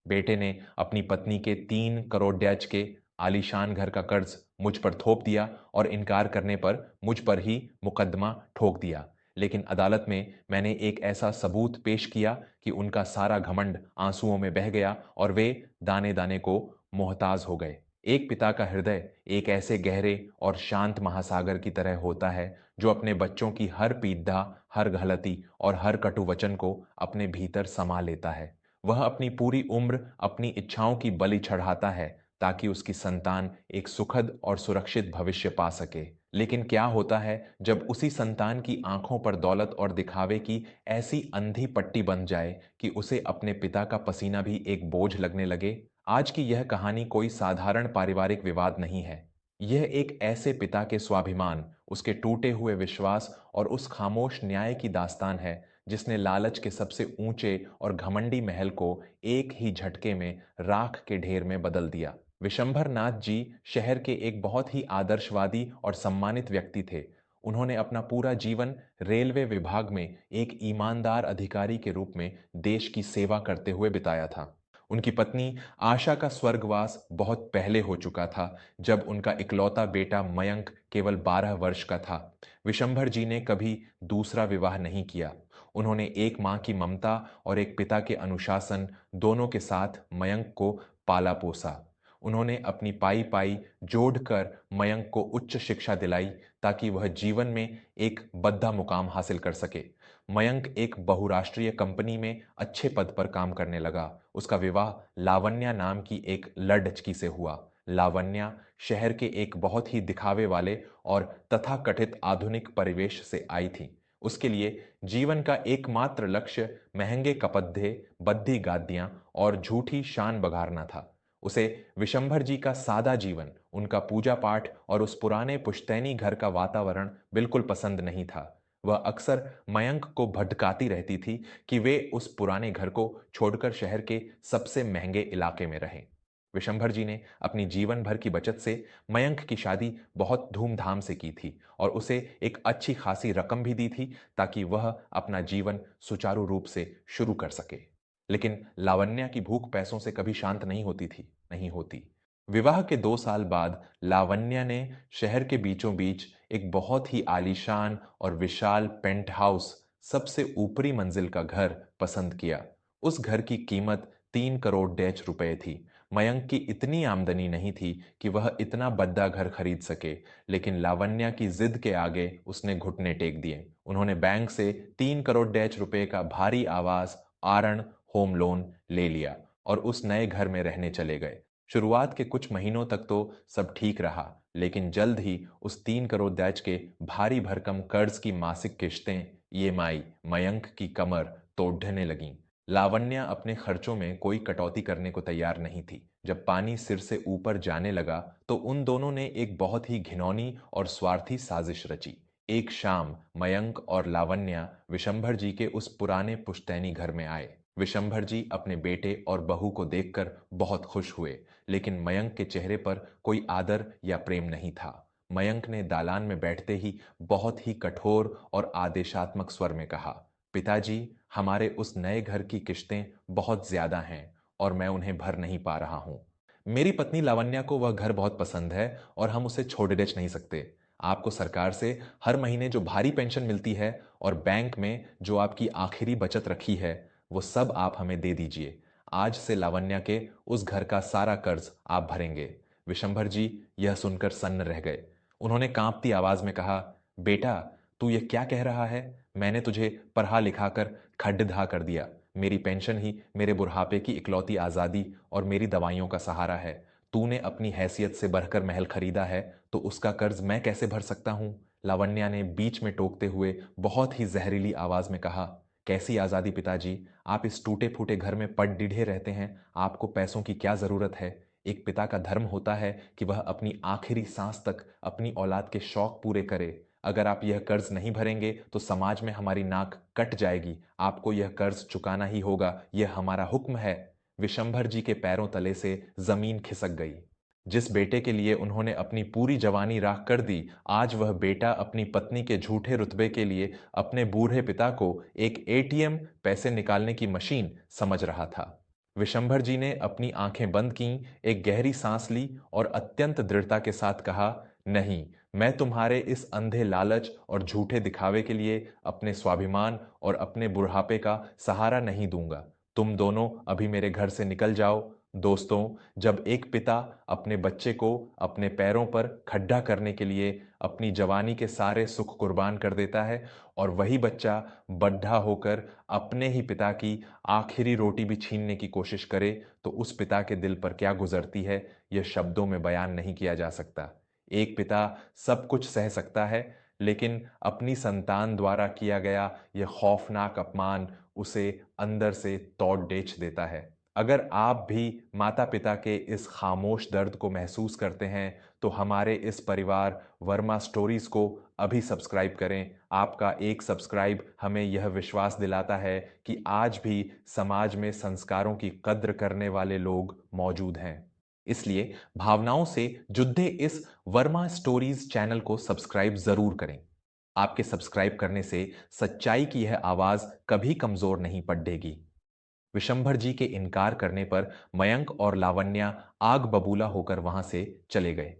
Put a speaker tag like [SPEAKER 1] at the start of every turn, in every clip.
[SPEAKER 1] बेटे ने अपनी पत्नी के 3 करोड़ के आलीशान घर का कर्ज मुझ पर थोप दिया और इनकार करने पर मुझ पर ही मुकदमा ठोक दिया। लेकिन अदालत में मैंने एक ऐसा सबूत पेश किया कि उनका सारा घमंड आंसुओं में बह गया और वे दाने दाने को मोहताज हो गए। एक पिता का हृदय एक ऐसे गहरे और शांत महासागर की तरह होता है जो अपने बच्चों की हर पीड़ा, हर गलती और हर कटु वचन को अपने भीतर समा लेता है। वह अपनी पूरी उम्र अपनी इच्छाओं की बलि चढ़ाता है ताकि उसकी संतान एक सुखद और सुरक्षित भविष्य पा सके। लेकिन क्या होता है जब उसी संतान की आंखों पर दौलत और दिखावे की ऐसी अंधी पट्टी बन जाए कि उसे अपने पिता का पसीना भी एक बोझ लगने लगे? आज की यह कहानी कोई साधारण पारिवारिक विवाद नहीं है। यह एक ऐसे पिता के स्वाभिमान, उसके टूटे हुए विश्वास और उस खामोश न्याय की दास्तान है जिसने लालच के सबसे ऊंचे और घमंडी महल को एक ही झटके में राख के ढेर में बदल दिया। विशंभर नाथ जी शहर के एक बहुत ही आदर्शवादी और सम्मानित व्यक्ति थे। उन्होंने अपना पूरा जीवन रेलवे विभाग में एक ईमानदार अधिकारी के रूप में देश की सेवा करते हुए बिताया था। उनकी पत्नी आशा का स्वर्गवास बहुत पहले हो चुका था, जब उनका इकलौता बेटा मयंक केवल 12 वर्ष का था। विशंभर जी ने कभी दूसरा विवाह नहीं किया। उन्होंने एक मां की ममता और एक पिता के अनुशासन दोनों के साथ मयंक को पाला पोसा। उन्होंने अपनी पाई पाई जोड़कर मयंक को उच्च शिक्षा दिलाई ताकि वह जीवन में एक बद्धा मुकाम हासिल कर सके। मयंक एक बहुराष्ट्रीय कंपनी में अच्छे पद पर काम करने लगा। उसका विवाह लावण्या नाम की एक लड़की से हुआ। लावण्या शहर के एक बहुत ही दिखावे वाले और तथाकथित आधुनिक परिवेश से आई थी। उसके लिए जीवन का एकमात्र लक्ष्य महंगे कपड़े, बद्धी गादियां और झूठी शान बघारना था। उसे विशंभर जी का सादा जीवन, उनका पूजा पाठ और उस पुराने पुश्तैनी घर का वातावरण बिल्कुल पसंद नहीं था। वह अक्सर मयंक को भटकाती रहती थी कि वे उस पुराने घर को छोड़कर शहर के सबसे महंगे इलाके में रहें। विशंभर जी ने अपनी जीवन भर की बचत से मयंक की शादी बहुत धूमधाम से की थी और उसे एक अच्छी खासी रकम भी दी थी ताकि वह अपना जीवन सुचारू रूप से शुरू कर सके। लेकिन लावण्या की भूख पैसों से कभी शांत नहीं होती थी, नहीं होती। विवाह के 2 साल बाद लावण्या ने शहर के बीचों बीच एक बहुत ही आलीशान और विशाल पेंट हाउस, सबसे ऊपरी मंजिल का घर पसंद किया। उस घर की कीमत 3 करोड़ रुपए थी। मयंक की इतनी आमदनी नहीं थी कि वह इतना बड़ा घर खरीद सके, लेकिन लावण्या की जिद के आगे उसने घुटने टेक दिए। उन्होंने बैंक से 3 करोड़ रुपए का भारी आवास आरण होम लोन ले लिया और उस नए घर में रहने चले गए। शुरुआत के कुछ महीनों तक तो सब ठीक रहा, लेकिन जल्द ही उस 3 करोड़ के भारी भरकम कर्ज की मासिक किश्तें, ईएमआई मयंक की कमर तोड़ने लगीं। लावण्या अपने खर्चों में कोई कटौती करने को तैयार नहीं थी। जब पानी सिर से ऊपर जाने लगा तो उन दोनों ने एक बहुत ही घिनौनी और स्वार्थी साजिश रची। एक शाम मयंक और लावण्या विशंभर जी के उस पुराने पुश्तैनी घर में आए। विशंभर जी अपने बेटे और बहू को देखकर बहुत खुश हुए, लेकिन मयंक के चेहरे पर कोई आदर या प्रेम नहीं था। मयंक ने दालान में बैठते ही बहुत ही कठोर और आदेशात्मक स्वर में कहा, पिताजी, हमारे उस नए घर की किश्तें बहुत ज्यादा हैं और मैं उन्हें भर नहीं पा रहा हूं। मेरी पत्नी लावण्या को वह घर बहुत पसंद है और हम उसे छोड़ देच नहीं सकते। आपको सरकार से हर महीने जो भारी पेंशन मिलती है और बैंक में जो आपकी आखिरी बचत रखी है, वो सब आप हमें दे दीजिए। आज से लावण्या के उस घर का सारा कर्ज आप भरेंगे। विशंभर जी यह सुनकर सन्न रह गए। उन्होंने कांपती आवाज में कहा, बेटा, तू ये क्या कह रहा है? मैंने तुझे पढ़ा लिखा कर खड्डा कर दिया। मेरी पेंशन ही मेरे बुढ़ापे की इकलौती आजादी और मेरी दवाइयों का सहारा है। तूने अपनी हैसियत से बढ़कर महल खरीदा है, तो उसका कर्ज मैं कैसे भर सकता हूं? लावण्या ने बीच में टोकते हुए बहुत ही जहरीली आवाज में कहा, कैसी आजादी पिताजी? आप इस टूटे फूटे घर में पड़ डिढ़े रहते हैं। आपको पैसों की क्या जरूरत है? एक पिता का धर्म होता है कि वह अपनी आखिरी सांस तक अपनी औलाद के शौक पूरे करे। अगर आप यह कर्ज नहीं भरेंगे तो समाज में हमारी नाक कट जाएगी। आपको यह कर्ज चुकाना ही होगा, यह हमारा हुक्म है। विशंभर जी के पैरों तले से जमीन खिसक गई। जिस बेटे के लिए उन्होंने अपनी पूरी जवानी राख कर दी, आज वह बेटा अपनी पत्नी के झूठे रुतबे के लिए अपने बूढ़े पिता को एक एटीएम पैसे निकालने की मशीन समझ रहा था। विशंभर जी ने अपनी आंखें बंद कीं, एक गहरी सांस ली और अत्यंत दृढ़ता के साथ कहा, नहीं, मैं तुम्हारे इस अंधे लालच और झूठे दिखावे के लिए अपने स्वाभिमान और अपने बुढ़ापे का सहारा नहीं दूंगा। तुम दोनों अभी मेरे घर से निकल जाओ। दोस्तों, जब एक पिता अपने बच्चे को अपने पैरों पर खड्डा करने के लिए अपनी जवानी के सारे सुख कुर्बान कर देता है और वही बच्चा बड्ढा होकर अपने ही पिता की आखिरी रोटी भी छीनने की कोशिश करे, तो उस पिता के दिल पर क्या गुजरती है, यह शब्दों में बयान नहीं किया जा सकता। एक पिता सब कुछ सह सकता है, लेकिन अपनी संतान द्वारा किया गया यह खौफनाक अपमान उसे अंदर से तोड़ डेच देता है। अगर आप भी माता पिता के इस खामोश दर्द को महसूस करते हैं, तो हमारे इस परिवार वर्मा स्टोरीज को अभी सब्सक्राइब करें। आपका एक सब्सक्राइब हमें यह विश्वास दिलाता है कि आज भी समाज में संस्कारों की कद्र करने वाले लोग मौजूद हैं। इसलिए भावनाओं से जुद्धे इस वर्मा स्टोरीज चैनल को सब्सक्राइब जरूर करें। आपके सब्सक्राइब करने से सच्चाई की यह आवाज कभी कमजोर नहीं पड़ेगी। विशंभर जी के इनकार करने पर मयंक और लावण्या आग बबूला होकर वहां से चले गए।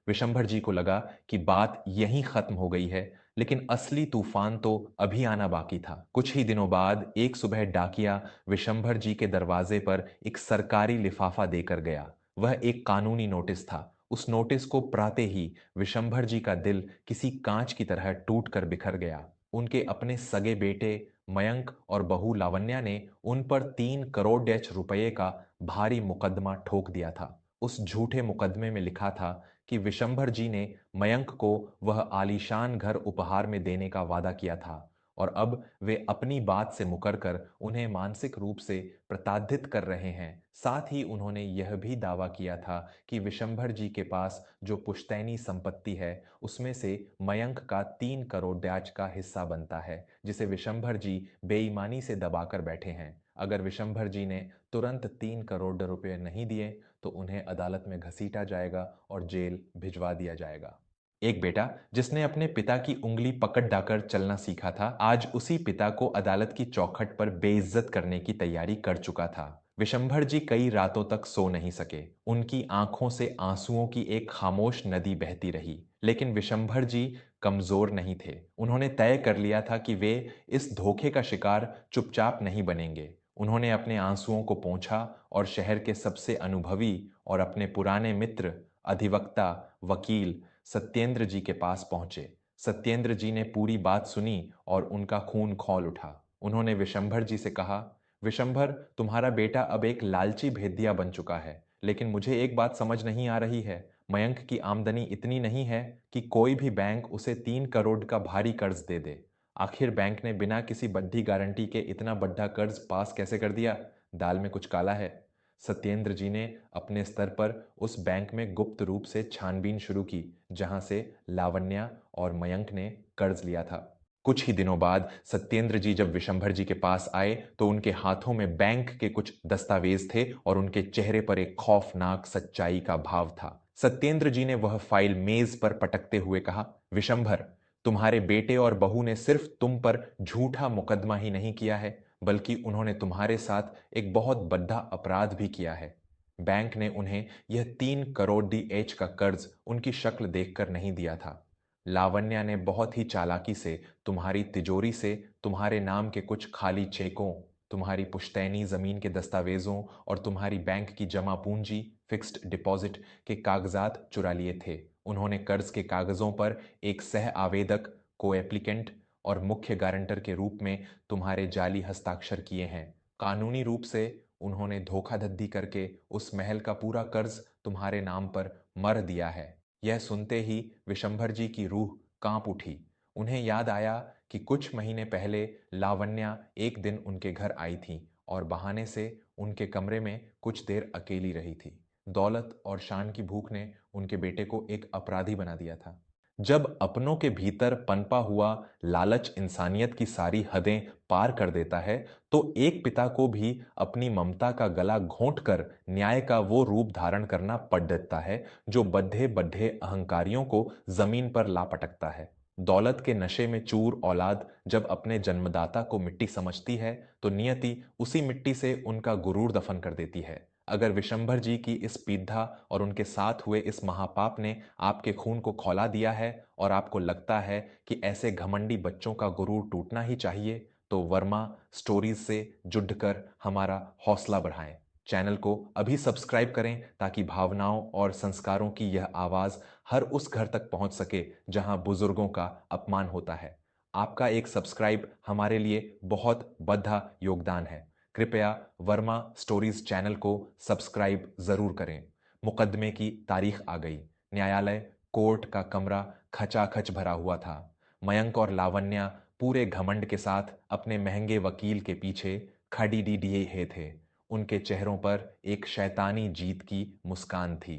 [SPEAKER 1] विशंभर जी को लगा कि बात यहीं खत्म हो गई है, लेकिन असली तूफान तो अभी आना बाकी था। कुछ ही दिनों बाद एक सुबह डाकिया विशंभर जी के दरवाजे पर एक सरकारी लिफाफा देकर गया। वह एक कानूनी नोटिस था। उस नोटिस को पढ़ते ही विशंभर जी का दिल किसी कांच की तरह टूट कर बिखर गया। उनके अपने सगे बेटे मयंक और बहू लावण्या ने उन पर 3 करोड़ रुपए का भारी मुकदमा ठोक दिया था। उस झूठे मुकदमे में लिखा था कि विशंभर जी ने मयंक को वह आलीशान घर उपहार में देने का वादा किया था और अब वे अपनी बात से मुकरकर उन्हें मानसिक रूप से प्रताड़ित कर रहे हैं। साथ ही उन्होंने यह भी दावा किया था कि विशंभर जी के पास जो पुश्तैनी संपत्ति है, उसमें से मयंक का 3 करोड़ ब्याज का हिस्सा बनता है, जिसे विशंभर जी बेईमानी से दबाकर बैठे हैं। अगर विशंभर जी ने तुरंत 3 करोड़ रुपए नहीं दिए, तो उन्हें अदालत में घसीटा जाएगा और जेल भिजवा दिया जाएगा। एक बेटा जिसने अपने पिता की उंगली पकड़ डाकर चलना सीखा था, आज उसी पिता को अदालत की चौखट पर बेइज्जत करने की तैयारी कर चुका था। विशंभर जी कई रातों तक सो नहीं सके। उनकी आंखों से आंसुओं की एक खामोश नदी बहती रही। लेकिन विशंभर जी कमजोर नहीं थे। उन्होंने तय कर लिया था कि वे इस धोखे का शिकार चुपचाप नहीं बनेंगे। उन्होंने अपने आंसुओं को पोंछा और शहर के सबसे अनुभवी और अपने पुराने मित्र, अधिवक्ता, वकील सत्येंद्र जी के पास पहुंचे। सत्येंद्र जी ने पूरी बात सुनी और उनका खून खौल उठा। उन्होंने विशंभर जी से कहा, विशंभर, तुम्हारा बेटा अब एक लालची भेदिया बन चुका है, लेकिन मुझे एक बात समझ नहीं आ रही है। मयंक की आमदनी इतनी नहीं है कि कोई भी बैंक उसे 3 करोड़ का भारी कर्ज दे दे। आखिर बैंक ने बिना किसी बड्ढी गारंटी के इतना बड़ा कर्ज पास कैसे कर दिया? दाल में कुछ काला है। सत्येंद्र जी ने अपने स्तर पर उस बैंक में गुप्त रूप से छानबीन शुरू की, जहां से लावण्या और मयंक ने कर्ज लिया था। कुछ ही दिनों बाद सत्येंद्र जी जब विशंभर जी के पास आए, तो उनके हाथों में बैंक के कुछ दस्तावेज थे और उनके चेहरे पर एक खौफनाक सच्चाई का भाव था। सत्येंद्र जी ने वह फाइल मेज पर पटकते हुए कहा, विशंभर, तुम्हारे बेटे और बहू ने सिर्फ तुम पर झूठा मुकदमा ही नहीं किया है, बल्कि उन्होंने तुम्हारे साथ एक बहुत बड़ा अपराध भी किया है। बैंक ने उन्हें यह 3 करोड़ DH का कर्ज उनकी शक्ल देखकर नहीं दिया था। लावण्या ने बहुत ही चालाकी से तुम्हारी तिजोरी से तुम्हारे नाम के कुछ खाली चेकों, तुम्हारी पुश्तैनी जमीन के दस्तावेजों और तुम्हारी बैंक की जमा पूंजी, फिक्स्ड डिपॉजिट के कागजात चुरा लिए थे। उन्होंने कर्ज के कागजों पर एक सह आवेदक, को एप्लीकेंट और मुख्य गारंटर के रूप में तुम्हारे जाली हस्ताक्षर किए हैं। कानूनी रूप से उन्होंने धोखाधड़ी करके उस महल का पूरा कर्ज तुम्हारे नाम पर मर दिया है। यह सुनते ही विशंभर जी की रूह कांप उठी। उन्हें याद आया कि कुछ महीने पहले लावण्या एक दिन उनके घर आई थी और बहाने से उनके कमरे में कुछ देर अकेली रही थी। दौलत और शान की भूख ने उनके बेटे को एक अपराधी बना दिया था। जब अपनों के भीतर पनपा हुआ लालच इंसानियत की सारी हदें पार कर देता है, तो एक पिता को भी अपनी ममता का गला घोंट कर न्याय का वो रूप धारण करना पड़ देता है जो बड्ढे बड्ढे अहंकारियों को जमीन पर ला पटकता है। दौलत के नशे में चूर औलाद जब अपने जन्मदाता को मिट्टी समझती है तो नियति उसी मिट्टी से उनका गुरूर दफन कर देती है। अगर विशंभर जी की इस पीढ़ा और उनके साथ हुए इस महापाप ने आपके खून को खौला दिया है और आपको लगता है कि ऐसे घमंडी बच्चों का गुरूर टूटना ही चाहिए, तो वर्मा स्टोरीज से जुड़कर हमारा हौसला बढ़ाएं। चैनल को अभी सब्सक्राइब करें ताकि भावनाओं और संस्कारों की यह आवाज़ हर उस घर तक पहुंच सके जहां बुजुर्गों का अपमान होता है। आपका एक सब्सक्राइब हमारे लिए बहुत बड़ा योगदान है। कृपया वर्मा स्टोरीज चैनल को सब्सक्राइब जरूर करें। मुकदमे की तारीख आ गई। न्यायालय कोर्ट का कमरा खचाखच भरा हुआ था। मयंक और लावण्या पूरे घमंड के साथ अपने महंगे वकील के पीछे खड़ी दिए थे। उनके चेहरों पर एक शैतानी जीत की मुस्कान थी।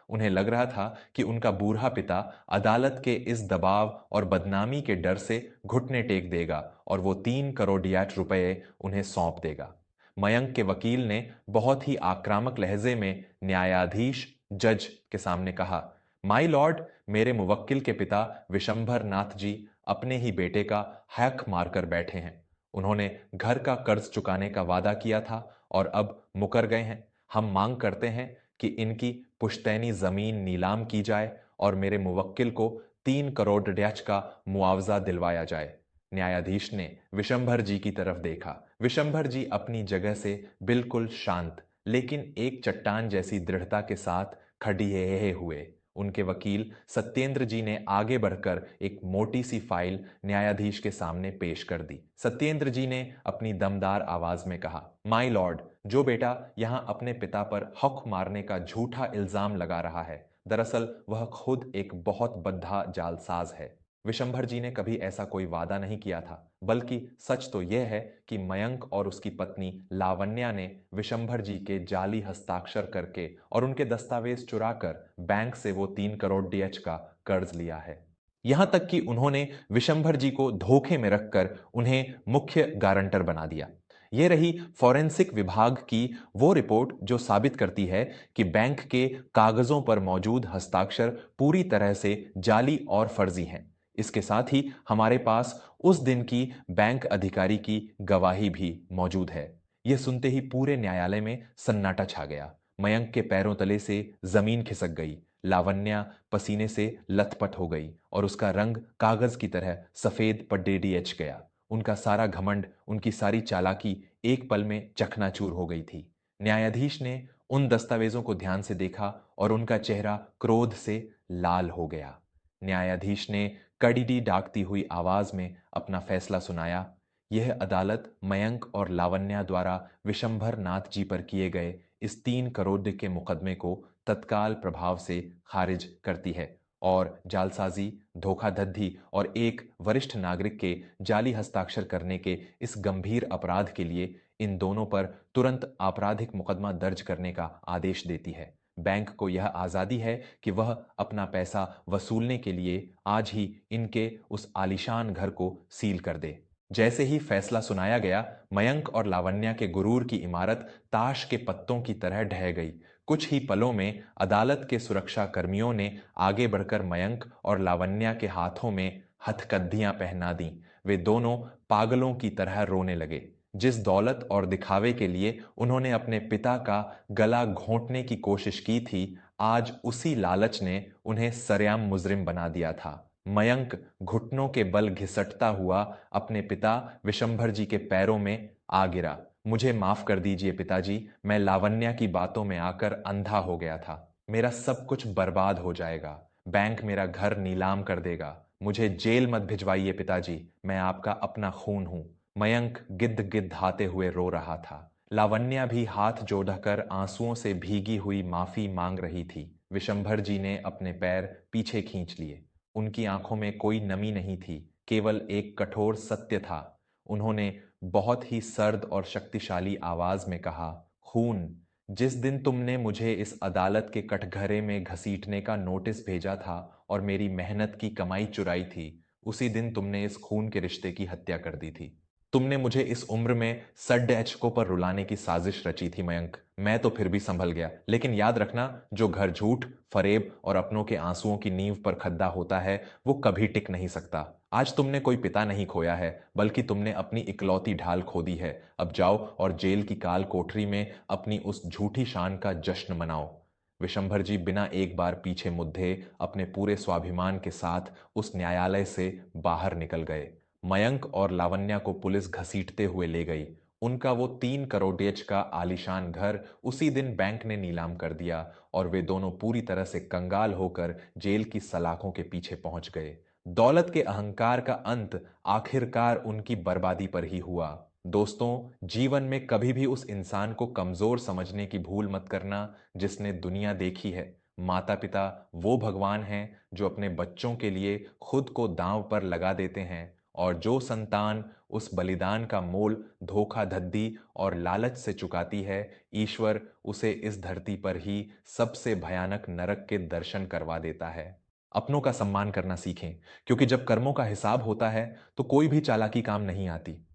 [SPEAKER 1] उन्हें लग रहा था कि उनका बूढ़ा पिता अदालत के इस दबाव और बदनामी के डर से घुटने टेक देगा और वो 3 करोड़ रुपए उन्हें सौंप देगा। मयंक के वकील ने बहुत ही आक्रामक लहजे में न्यायाधीश जज के सामने कहा, माई लॉर्ड, मेरे मुवक्किल के पिता विशंभर नाथ जी अपने ही बेटे का हक मारकर बैठे हैं। उन्होंने घर का कर्ज चुकाने का वादा किया था और अब मुकर गए हैं। हम मांग करते हैं कि इनकी पुश्तैनी जमीन नीलाम की जाए और मेरे मुवक्किल को 3 करोड़ का मुआवजा दिलवाया जाए। न्यायाधीश ने विशंभर जी की तरफ देखा। विशंभर जी अपनी जगह से बिल्कुल शांत लेकिन एक चट्टान जैसी दृढ़ता के साथ खड़े हुए। उनके वकील सत्येंद्र जी ने आगे बढ़कर एक मोटी सी फाइल न्यायाधीश के सामने पेश कर दी। सत्येंद्र जी ने अपनी दमदार आवाज में कहा, माई लॉर्ड, जो बेटा यहां अपने पिता पर हक मारने का झूठा इल्जाम लगा रहा है, दरअसल वह खुद एक बहुत बद्धा जालसाज है। विशंभर जी ने कभी ऐसा कोई वादा नहीं किया था, बल्कि सच तो यह है कि मयंक और उसकी पत्नी लावण्या ने विशंभर जी के जाली हस्ताक्षर करके और उनके दस्तावेज चुराकर बैंक से वो 3 करोड़ का कर्ज लिया है। यहां तक कि उन्होंने विशंभर जी को धोखे में रखकर उन्हें मुख्य गारंटर बना दिया। यह रही फॉरेंसिक विभाग की वो रिपोर्ट जो साबित करती है कि बैंक के कागजों पर मौजूद हस्ताक्षर पूरी तरह से जाली और फर्जी हैं। इसके साथ ही हमारे पास उस दिन की बैंक अधिकारी की गवाही भी मौजूद है। यह सुनते ही पूरे न्यायालय में सन्नाटा छा गया। मयंक के पैरों तले से जमीन खिसक गई। लावण्या पसीने से लथपथ हो गई और उसका रंग कागज की तरह सफेद पडेडियच गया। उनका सारा घमंड, उनकी सारी चालाकी एक पल में चकनाचूर हो गई थी। न्यायाधीश ने उन दस्तावेजों को ध्यान से देखा और उनका चेहरा क्रोध से लाल हो गया। न्यायाधीश ने कड़ीडी डाकती हुई आवाज में अपना फैसला सुनाया। यह अदालत मयंक और लावण्या द्वारा विशंभर नाथ जी पर किए गए इस 3 करोड़ के मुकदमे को तत्काल प्रभाव से खारिज करती है और जालसाजी, धोखाधड़ी और एक वरिष्ठ नागरिक के जाली हस्ताक्षर करने के इस गंभीर अपराध के लिए इन दोनों पर तुरंत आपराधिक मुकदमा दर्ज करने का आदेश देती है। बैंक को यह आज़ादी है कि वह अपना पैसा वसूलने के लिए आज ही इनके उस आलीशान घर को सील कर दे। जैसे ही फैसला सुनाया गया, मयंक और लावण्या के गुरूर की इमारत ताश के पत्तों की तरह ढह गई। कुछ ही पलों में अदालत के सुरक्षा कर्मियों ने आगे बढ़कर मयंक और लावण्या के हाथों में हथकद्दियां पहना दी। वे दोनों पागलों की तरह रोने लगे। जिस दौलत और दिखावे के लिए उन्होंने अपने पिता का गला घोंटने की कोशिश की थी, आज उसी लालच ने उन्हें सरेआम मुजरिम बना दिया था। मयंक घुटनों के बल घिसटता हुआ अपने पिता विशंभर जी के पैरों में आ गिरा। मुझे माफ कर दीजिए पिताजी, मैं लावण्या की बातों में आकर अंधा हो गया था। मेरा सब कुछ बर्बाद हो जाएगा। बैंक मेरा घर नीलाम कर देगा। मुझे जेल मत भिजवाइए पिताजी, मैं आपका अपना खून हूं। मयंक गिद्ध गिद्धाते हुए रो रहा था। लावण्या भी हाथ जोड़कर आंसुओं से भीगी हुई माफी मांग रही थी। विशंभर जी ने अपने पैर पीछे खींच लिए। उनकी आंखों में कोई नमी नहीं थी, केवल एक कठोर सत्य था। उन्होंने बहुत ही सर्द और शक्तिशाली आवाज में कहा, खून, जिस दिन तुमने मुझे इस अदालत के कटघरे में घसीटने का नोटिस भेजा था और मेरी मेहनत की कमाई चुराई थी, उसी दिन तुमने इस खून के रिश्ते की हत्या कर दी थी। तुमने मुझे इस उम्र में सड्डैचकों पर रुलाने की साजिश रची थी मयंक। मैं तो फिर भी संभल गया, लेकिन याद रखना, जो घर झूठ, फरेब और अपनों के आंसुओं की नींव पर खद्दा होता है, वो कभी टिक नहीं सकता। आज तुमने कोई पिता नहीं खोया है, बल्कि तुमने अपनी इकलौती ढाल खो दी है। अब जाओ और जेल की काल कोठरी में अपनी उस झूठी शान का जश्न मनाओ। विशंभर जी बिना एक बार पीछे मुद्दे अपने पूरे स्वाभिमान के साथ उस न्यायालय से बाहर निकल गए। मयंक और लावण्या को पुलिस घसीटते हुए ले गई। उनका वो 3 करोड़ का आलीशान घर उसी दिन बैंक ने नीलाम कर दिया और वे दोनों पूरी तरह से कंगाल होकर जेल की सलाखों के पीछे पहुंच गए। दौलत के अहंकार का अंत आखिरकार उनकी बर्बादी पर ही हुआ। दोस्तों, जीवन में कभी भी उस इंसान को कमजोर समझने की भूल मत करना जिसने दुनिया देखी है। माता पिता वो भगवान हैं जो अपने बच्चों के लिए खुद को दांव पर लगा देते हैं, और जो संतान उस बलिदान का मोल धोखाधड़ी और लालच से चुकाती है, ईश्वर उसे इस धरती पर ही सबसे भयानक नरक के दर्शन करवा देता है। अपनों का सम्मान करना सीखें, क्योंकि जब कर्मों का हिसाब होता है तो कोई भी चालाकी काम नहीं आती।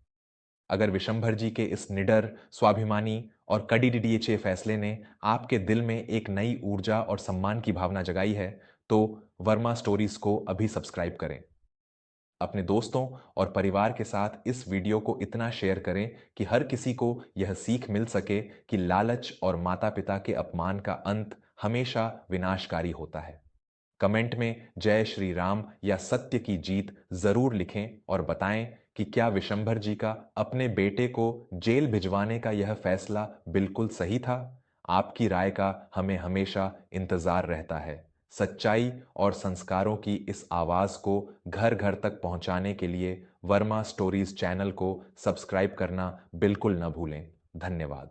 [SPEAKER 1] अगर विशंभर जी के इस निडर, स्वाभिमानी और कड़ी फैसले ने आपके दिल में एक नई ऊर्जा और सम्मान की भावना जगाई है, तो वर्मा स्टोरीज को अभी सब्सक्राइब करें। अपने दोस्तों और परिवार के साथ इस वीडियो को इतना शेयर करें कि हर किसी को यह सीख मिल सके कि लालच और माता-पिता के अपमान का अंत हमेशा विनाशकारी होता है। कमेंट में जय श्री राम या सत्य की जीत जरूर लिखें और बताएं कि क्या विशंभर जी का अपने बेटे को जेल भिजवाने का यह फैसला बिल्कुल सही था। आपकी राय का हमें हमेशा इंतजार रहता है। सच्चाई और संस्कारों की इस आवाज को घर घर तक पहुंचाने के लिए वर्मा स्टोरीज चैनल को सब्सक्राइब करना बिल्कुल न भूलें। धन्यवाद।